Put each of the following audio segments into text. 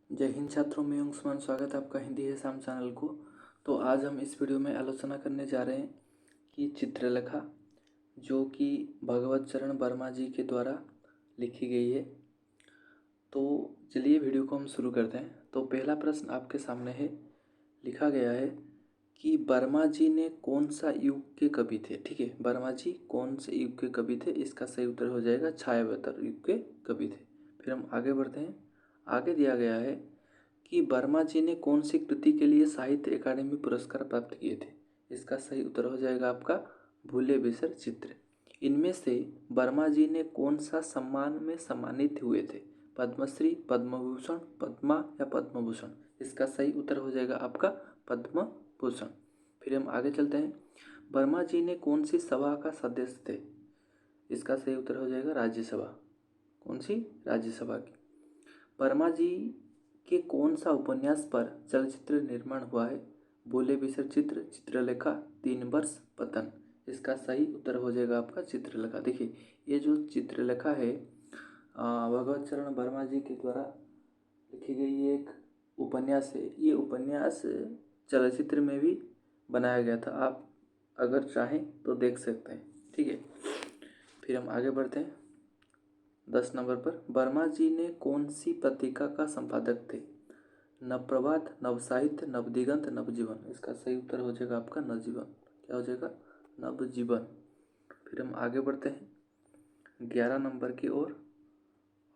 जय हिंद छात्रों, मैं अंशुमान। स्वागत है आपका हिंदी है शाम चैनल को। तो आज हम इस वीडियो में आलोचना करने जा रहे हैं कि चित्रलेखा जो कि भगवत चरण वर्मा जी के द्वारा लिखी गई है। तो चलिए वीडियो को हम शुरू करते हैं। तो पहला प्रश्न आपके सामने है, लिखा गया है कि वर्मा जी ने कौन सा युग के कवि थे। ठीक है, वर्मा जी कौन से युग के कवि थे, इसका सही उत्तर हो जाएगा छायावतर युग के कवि थे। फिर हम आगे बढ़ते हैं। आगे दिया गया है कि वर्मा जी ने कौन सी कृति के लिए साहित्य अकादमी पुरस्कार प्राप्त किए थे। इसका सही उत्तर हो जाएगा आपका भूले बिसर चित्र। इनमें से वर्मा जी ने कौन सा सम्मान में सम्मानित हुए थे, पद्मश्री, पद्म भूषण, पद्मा या पद्म भूषण। इसका सही उत्तर हो जाएगा आपका पद्म भूषण। फिर हम आगे चलते हैं। वर्मा जी ने कौन सी सभा का सदस्य थे। इसका सही उत्तर हो जाएगा राज्यसभा। कौन सी? राज्यसभा की। वर्मा जी के कौन सा उपन्यास पर चलचित्र निर्माण हुआ है। बोले बिसर चित्र, चित्रलेखा, 3 वर्ष, पतन। इसका सही उत्तर हो जाएगा आपका चित्रलेखा। देखिए, ये जो चित्रलेखा है भगवत चरण वर्मा जी के द्वारा लिखी गई एक उपन्यास है। ये उपन्यास चलचित्र में भी बनाया गया था। आप अगर चाहें तो देख सकते हैं। ठीक है, फिर हम आगे बढ़ते हैं। 10 नंबर पर वर्मा जी ने कौन सी पत्रिका का संपादक थे। नवप्रभात, नवसाहित्य, नवदिगंत, नवजीवन। इसका सही उत्तर हो जाएगा आपका नवजीवन। क्या हो जाएगा? नवजीवन। फिर हम आगे बढ़ते हैं 11 नंबर की ओर।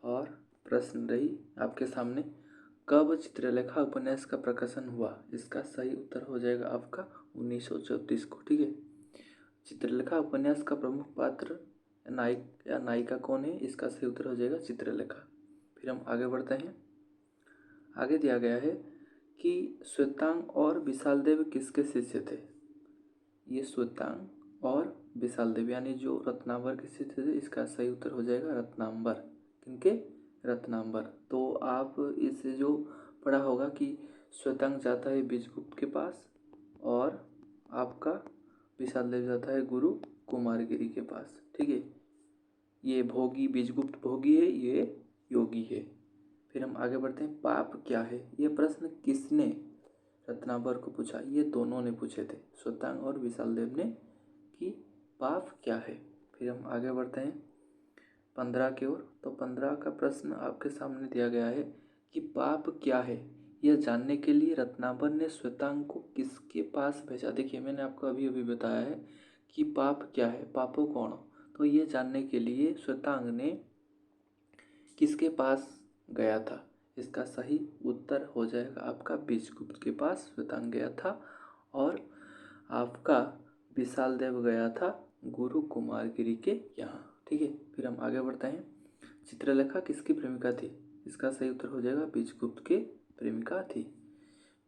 और प्रश्न रही आपके सामने, कब चित्रलेखा उपन्यास का प्रकाशन हुआ। इसका सही उत्तर हो जाएगा आपका 1934 को। ठीक है, चित्रलेखा उपन्यास का प्रमुख पात्र नायक या नायिका कौन है। इसका सही उत्तर हो जाएगा चित्रलेखा। फिर हम आगे बढ़ते हैं। आगे दिया गया है कि श्वेतांग और विशाल देव किसके शिष्य थे। ये श्वेतांग और विशाल देव यानी जो रत्नांबर के शिष्य थे। इसका सही उत्तर हो जाएगा रत्नांबर। किनके? रत्नांबर। तो आप इससे जो पढ़ा होगा कि श्वेतांग जाता है विजगुप्त के पास और आपका विशाल देव जाता है गुरु कुमारगिरी के पास। ठीक है, ये भोगी, विजगुप्त भोगी है, ये योगी है। फिर हम आगे बढ़ते हैं। पाप क्या है। ये प्रश्न किसने रत्नावर को पूछा। ये दोनों ने पूछे थे, श्वेतांग और विशाल देव ने, कि पाप क्या है। फिर हम आगे बढ़ते हैं 15 की ओर। तो 15 का प्रश्न आपके सामने दिया गया है कि पाप क्या है। यह जानने के लिए रत्नावर ने श्वेतांग को किसके पास भेजा। देखिए, मैंने आपको अभी अभी बताया है कि पाप क्या है, पापो कौन। तो ये जानने के लिए श्वेतांग ने किसके पास गया था। इसका सही उत्तर हो जाएगा आपका विजगुप्त के पास श्वेतांग गया था और आपका विशाल देव गया था गुरु कुमारगिरी के यहाँ। ठीक है, फिर हम आगे बढ़ते हैं। चित्रलेखा किसकी प्रेमिका थी। इसका सही उत्तर हो जाएगा विजगुप्त के प्रेमिका थी।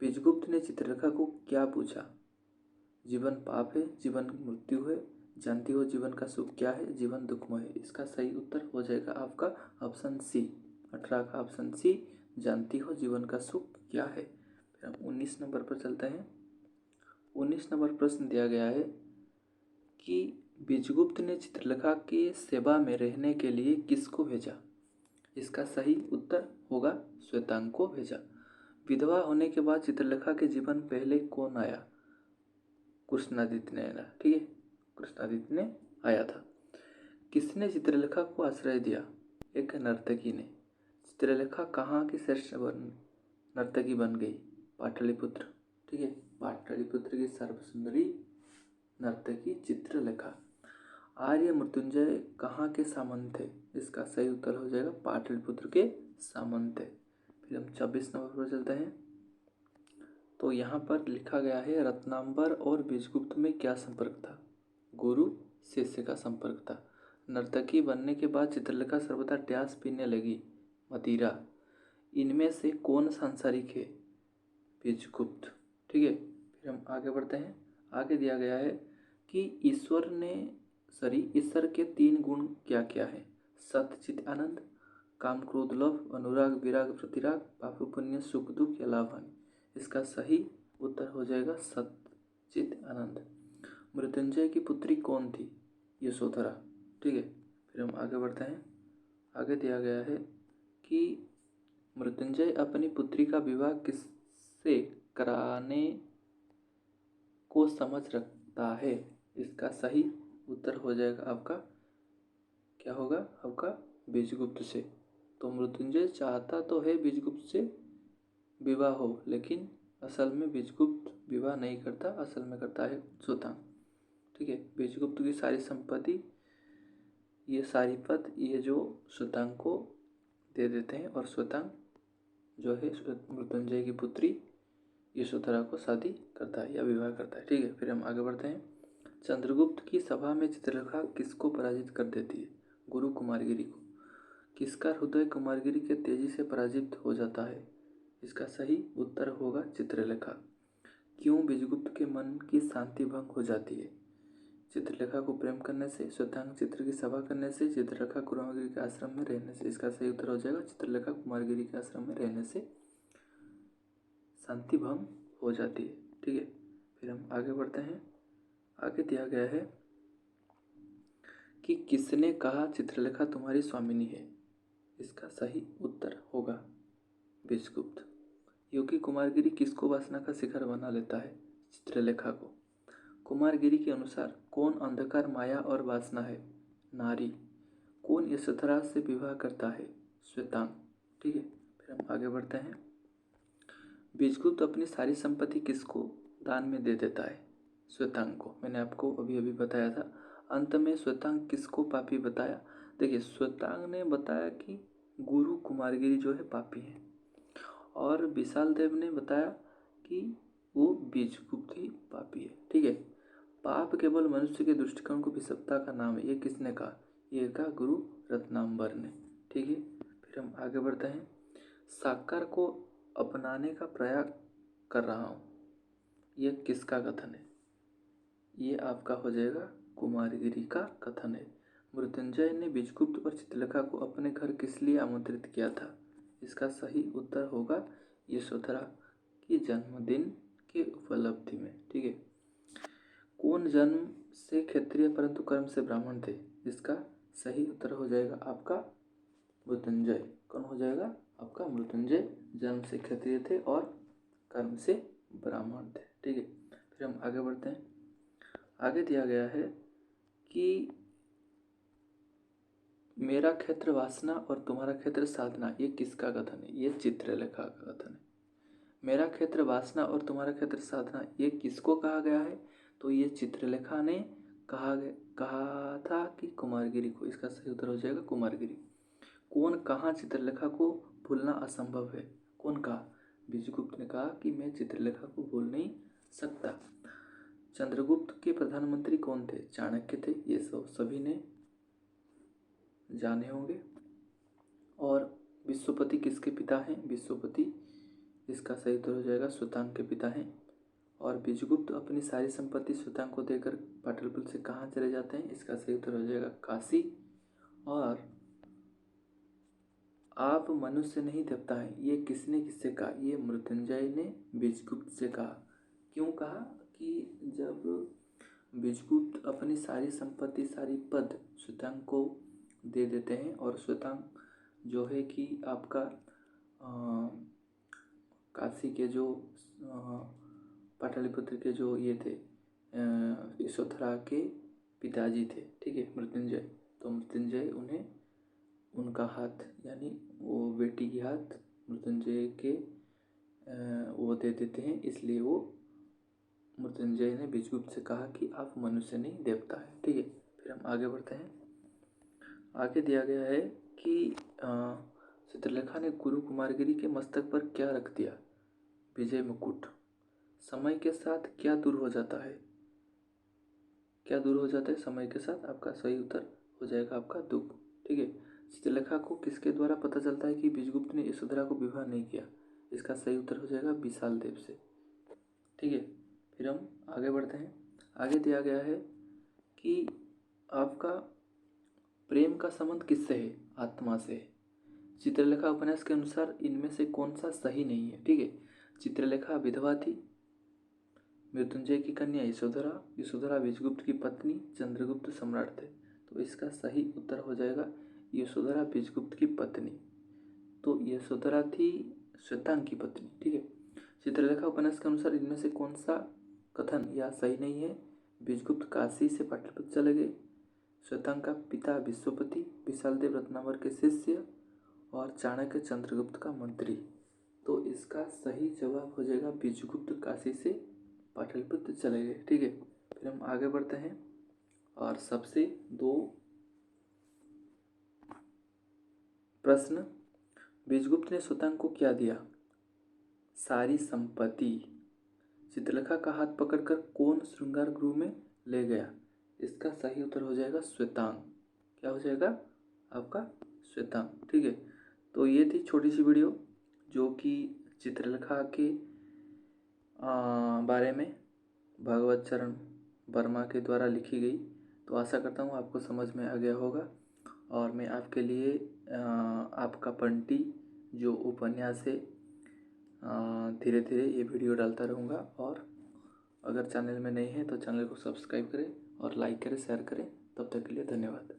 विजगुप्त ने चित्रलेखा को क्या पूछा। जीवन पाप है, जीवन मृत्यु है, जानती हो जीवन का सुख क्या है, जीवन दुखमय है। इसका सही उत्तर हो जाएगा आपका ऑप्शन सी, 18 का ऑप्शन सी, जानती हो जीवन का सुख क्या है। फिर हम 19 नंबर पर चलते हैं। 19 नंबर प्रश्न दिया गया है कि विजगुप्त ने चित्रलेखा के सेवा में रहने के लिए किसको भेजा। इसका सही उत्तर होगा श्वेतांग को भेजा। विधवा होने के बाद चित्रलेखा के जीवन पहले कौन आया। कृष्णादित्य ने आया। ठीक है, कृष्णादित्य ने आया था। किसने चित्रलेखा को आश्रय दिया। एक नर्तकी ने। चित्रलेखा कहाँ की श्रेष्ठ नर्तकी बन गई। पाटलिपुत्र। ठीक है, पाटलिपुत्र की सर्वसुंदरी नर्तकी चित्रलेखा। आर्य मृत्युंजय कहाँ के सामंत थे। इसका सही उत्तर हो जाएगा पाटलिपुत्र के सामंत थे। फिर हम 26 नंबर पर चलते हैं। तो यहाँ पर लिखा गया है रत्नांबर और विजगुप्त में क्या संपर्क था। गुरु शिष्य का संपर्क था। नर्तकी बनने के बाद चित्रलेखा सर्वदा ट्यास पीने लगी, मदिरा। इनमें से कौन सांसारिक है। विजगुप्त। ठीक है, फिर हम आगे बढ़ते हैं। आगे दिया गया है कि ईश्वर के 3 गुण क्या क्या है। सत्य चित आनंद, काम क्रोध लोभ, अनुराग विराग प्रतिराग, पाप पुण्य सुख दुख या लाभ हानि। इसका सही उत्तर हो जाएगा सच्चित आनंद। मृत्युंजय की पुत्री कौन थी। यशोधरा। ठीक है, फिर हम आगे बढ़ते हैं। आगे दिया गया है कि मृत्युंजय अपनी पुत्री का विवाह किससे कराने को समझ रखता है? इसका सही उत्तर हो जाएगा आपका, क्या होगा आपका, विजयगुप्त से। तो मृत्युंजय चाहता तो है विजयगुप्त से विवाह हो, लेकिन असल में विजयगुप्त विवाह नहीं करता, असल में करता है सुतांग। ठीक है, विजयगुप्त की सारी संपत्ति, ये सारी पद ये जो सुतांग को दे देते हैं, और सुतांग जो है मृत्युंजय की पुत्री यशोधरा को शादी करता है या विवाह करता है। ठीक है, फिर हम आगे बढ़ते हैं। चंद्रगुप्त की सभा में चित्रलेखा किसको पराजित कर देती है? गुरु कुमारगिरी को। किसका हृदय कुमारगिरी के तेजी से पराजित हो जाता है? इसका सही उत्तर होगा चित्रलेखा। क्यों विजयगुप्त के मन की शांति भंग हो जाती है? चित्रलेखा को प्रेम करने से, सुतांग चित्र की सभा करने से, चित्रलेखा कुमारगिरी के आश्रम में रहने से। इसका सही उत्तर हो जाएगा चित्रलेखा कुमारगिरी के आश्रम में रहने से शांति भंग हो जाती है। ठीक है, फिर हम आगे बढ़ते हैं। आगे दिया गया है कि किसने कहा चित्रलेखा तुम्हारी स्वामिनी है? इसका सही उत्तर होगा विजयगुप्त। योगी कुमारगिरी किसको वासना का शिखर बना लेता है? चित्रलेखा को। कुमारगिरी के अनुसार कौन अंधकार, माया और वासना है? नारी। कौन यशोधरा से विवाह करता है? श्वेतांग। ठीक है, फिर हम आगे बढ़ते हैं। विजयगुप्त अपनी सारी संपत्ति किसको दान में दे देता है? श्वेतांग को। मैंने आपको अभी अभी बताया था। अंत में श्वेतांग किसको पापी बताया? देखिए, श्वेतांग ने बताया कि गुरु कुमारगिरी जो है पापी है, और विशाल देव ने बताया कि वो विजयगुप्त ही पापी है। ठीक है, पाप केवल मनुष्य के दृष्टिकोण को विषमता का नाम है, ये किसने कहा? ये कहा गुरु रत्नांबर ने। ठीक है, फिर हम आगे बढ़ते हैं। साकार को अपनाने का प्रयास कर रहा हूँ, यह किसका कथन है? ये आपका हो जाएगा कुमारगिरी का कथन है। मृत्युंजय ने विजयगुप्त और चित्रलेखा को अपने घर किस लिए आमंत्रित किया था? इसका सही उत्तर होगा यशोधरा की जन्मदिन के उपलब्धि में। ठीक है, कौन जन्म से क्षत्रिय परंतु कर्म से ब्राह्मण थे? इसका सही उत्तर हो जाएगा आपका मृत्युंजय। कौन हो जाएगा आपका? मृत्युंजय जन्म से क्षत्रिय थे और कर्म से ब्राह्मण थे। ठीक है, फिर हम आगे बढ़ते हैं। आगे दिया गया है कि मेरा क्षेत्र वासना और तुम्हारा क्षेत्र साधना, ये किसका कथन है? ये चित्रलेखा का कथन है। मेरा क्षेत्र वासना और तुम्हारा क्षेत्र साधना, ये किसको कहा गया है? तो ये चित्रलेखा ने कहा था कि कुमारगिरी को। इसका सही उत्तर हो जाएगा कुमारगिरी। कौन कहा चित्रलेखा को भूलना असंभव है? कौन कहा? विजयगुप्त ने कहा कि मैं चित्रलेखा को भूल नहीं सकता। चंद्रगुप्त के प्रधानमंत्री कौन थे? चाणक्य थे। ये सभी ने जाने होंगे। और विश्वपति किसके पिता हैं? विश्वपति, इसका सही उत्तर हो जाएगा सुतांग के पिता हैं। और विजयगुप्त अपनी सारी संपत्ति सुतांग को देकर पाटलिपुत्र से कहाँ चले जाते हैं? इसका सही उत्तर हो जाएगा काशी। और आप मनुष्य नहीं देवता हैं, ये किसने किससे कहा? ये मृत्युंजय ने विजयगुप्त से कहा। क्यों कहा? कि जब विजयगुप्त अपनी सारी संपत्ति, सारी पद सुतांग को दे देते हैं, और सुतांग जो है कि आपका काशी के जो पाटलिपुत्र के जो ये थे यशोधरा के पिताजी थे। ठीक है, मृत्युंजय। तो मृत्युंजय उन्हें उनका हाथ, यानी वो बेटी की हाथ मृत्युंजय के वो दे देते हैं। इसलिए वो मृत्युंजय ने विजयगुप्त से कहा कि आप मनुष्य नहीं देवता है। ठीक है, फिर हम आगे बढ़ते हैं। आगे दिया गया है कि चित्रलेखा ने गुरु कुमारगिरी के मस्तक पर क्या रख दिया? विजय मुकुट। समय के साथ क्या दूर हो जाता है? क्या दूर हो जाता है समय के साथ? आपका सही उत्तर हो जाएगा आपका दुख। ठीक है, चित्रलेखा को किसके द्वारा पता चलता है कि विजयगुप्त ने यशोधरा को विवाह नहीं किया? इसका सही उत्तर हो जाएगा विशाल देव से। ठीक है, फिर हम आगे बढ़ते हैं। आगे दिया गया है कि आपका प्रेम का संबंध किससे है? आत्मा से है। चित्रलेखा उपन्यास के अनुसार इनमें से कौन सा सही नहीं है? ठीक है, चित्रलेखा विधवा थी, मृत्युंजय की कन्या यशोधरा, यशोधरा विजयगुप्त की पत्नी, चंद्रगुप्त सम्राट थे। तो इसका सही उत्तर हो जाएगा यशोधरा विजयगुप्त की पत्नी। तो यशोधरा थी श्वेतांग की पत्नी। ठीक है। चित्रलेखा उपन्यास के अनुसार इनमें से कौन सा कथन या सही नहीं है? विजयगुप्त काशी से पाटलिपुत्र चले गए, श्वेतांग का पिता विश्वपति, विशालदेव रत्नावर के शिष्य और चाणक्य चंद्रगुप्त का मंत्री। तो इसका सही जवाब हो जाएगा विजयगुप्त काशी से पाटलिपुत्र चले गए। ठीक है। फिर हम आगे बढ़ते हैं और सबसे दो प्रश्न। विजयगुप्त ने श्वेतांग को क्या दिया? सारी संपत्ति। चित्रलेखा का हाथ पकड़कर कौन श्रृंगार गृह में ले गया? इसका सही उत्तर हो जाएगा श्वेतांग। क्या हो जाएगा आपका? श्वेतांग। ठीक है। तो ये थी छोटी सी वीडियो जो कि चित्रलेखा के बारे में भगवत चरण वर्मा के द्वारा लिखी गई। तो आशा करता हूँ आपको समझ में आ गया होगा और मैं आपके लिए आपका पंटी जो उपन्यास है धीरे धीरे ये वीडियो डालता रहूँगा। और अगर चैनल में नए हैं तो चैनल को सब्सक्राइब करें और लाइक करें, शेयर करें। तब तक के लिए धन्यवाद।